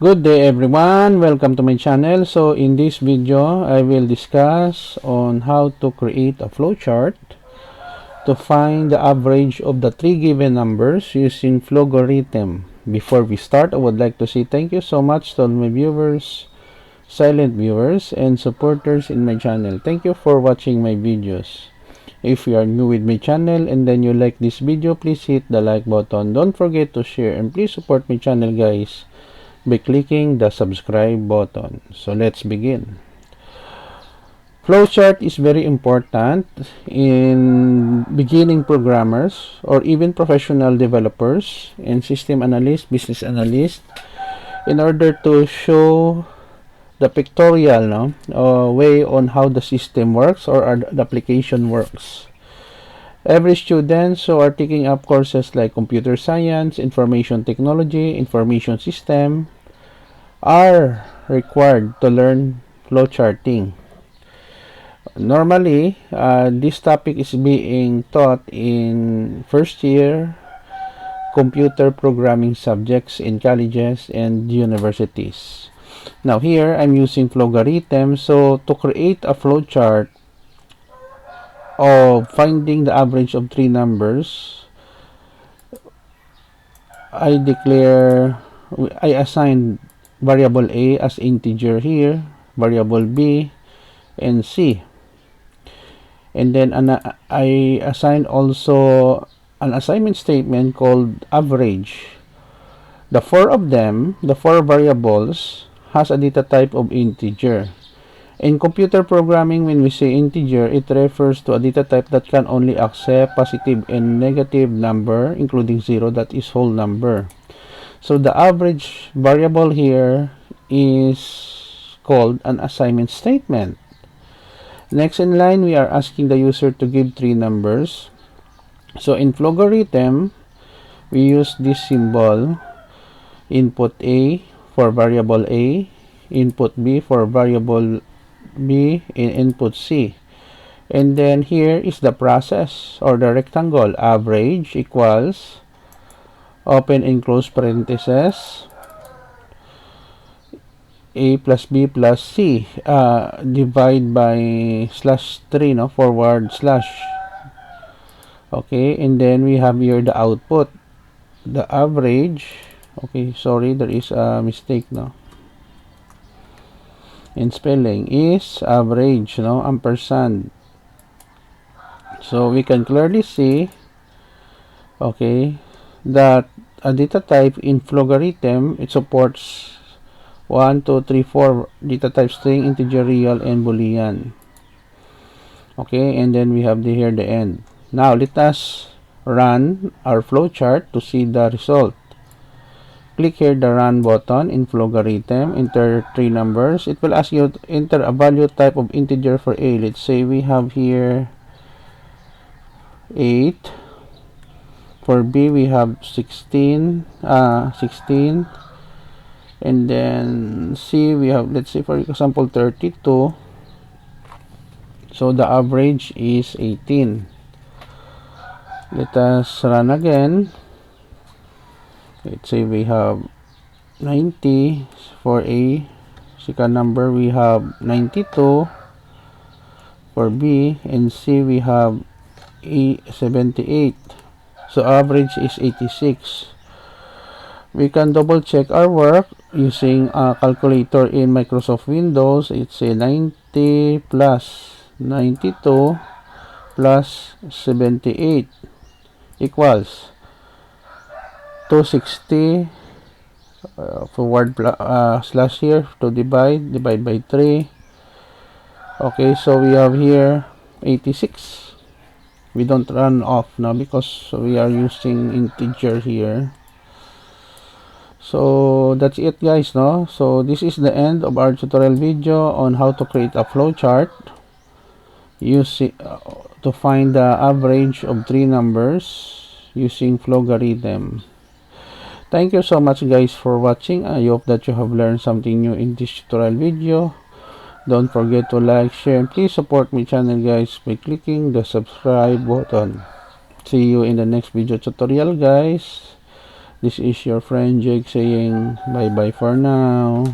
Good day everyone, welcome to my channel. So in this video I will discuss on how to create a flowchart to find the average of the three given numbers using flowgorithm. Before we start, I would like to say thank you so much to all my viewers, silent viewers and supporters in my channel. Thank you for watching my videos. If you are new with my channel and then you like this video, please hit the like button. Don't forget to share and please support my channel guys by clicking the subscribe button. So let's begin. Flowchart is very important in beginning programmers or even professional developers and system analysts, business analysts, in order to show the pictorial way on how the system works or the application works. Every students who are taking up courses like computer science, information technology, information system are required to learn flowcharting. Normally, this topic is being taught in first year computer programming subjects in colleges and universities. Now here, I'm using flowgorithm. So to create a flowchart of finding the average of three numbers, I assign variable A as integer here, variable B, and C. And then I assign also an assignment statement called average. The four variables, has a data type of integer. In computer programming, when we say integer, it refers to a data type that can only accept positive and negative number, including 0, that is whole number. So the average variable here is called an assignment statement. Next in line, we are asking the user to give three numbers. So in flowgorithm, we use this symbol, input A for variable A, input B for variable B, and input C. And then here is the process or the rectangle, average equals open and close parentheses A plus B plus C, divide by /3, forward slash. Okay, and then we have here the output, the average. Okay, sorry, there is a mistake in spelling, is average, ampersand. So we can clearly see, okay, that a data type in flowgorithm, it supports 1, 2, 3, 4 data type: string, integer, real, and boolean. Okay, and then we have here the end. Now let us run our flowchart to see the result. Click here the run button in flowgorithm, enter three numbers. It will ask you to enter a value type of integer for A. Let's say we have here 8. For B we have 16, and then C we have, let's say for example, 32. So the average is 18. Let us run again. Let's say we have 90 for A. Second number we have 92 for B, and C we have 78. So average is 86. We can double check our work using a calculator in Microsoft Windows. It's a 90 plus 92 plus 78 equals 260, forward slash here to divide by 3. Okay, so we have here 86. We don't run off now because we are using integer here. So that's it guys, so this is the end of our tutorial video on how to create a flowchart using to find the average of three numbers using flowgorithm. Thank you so much guys for watching. I hope that you have learned something new in this tutorial video. Don't forget to like, share, and please support my channel guys by clicking the subscribe button. See you in the next video tutorial guys. This is your friend Jake saying bye bye for now.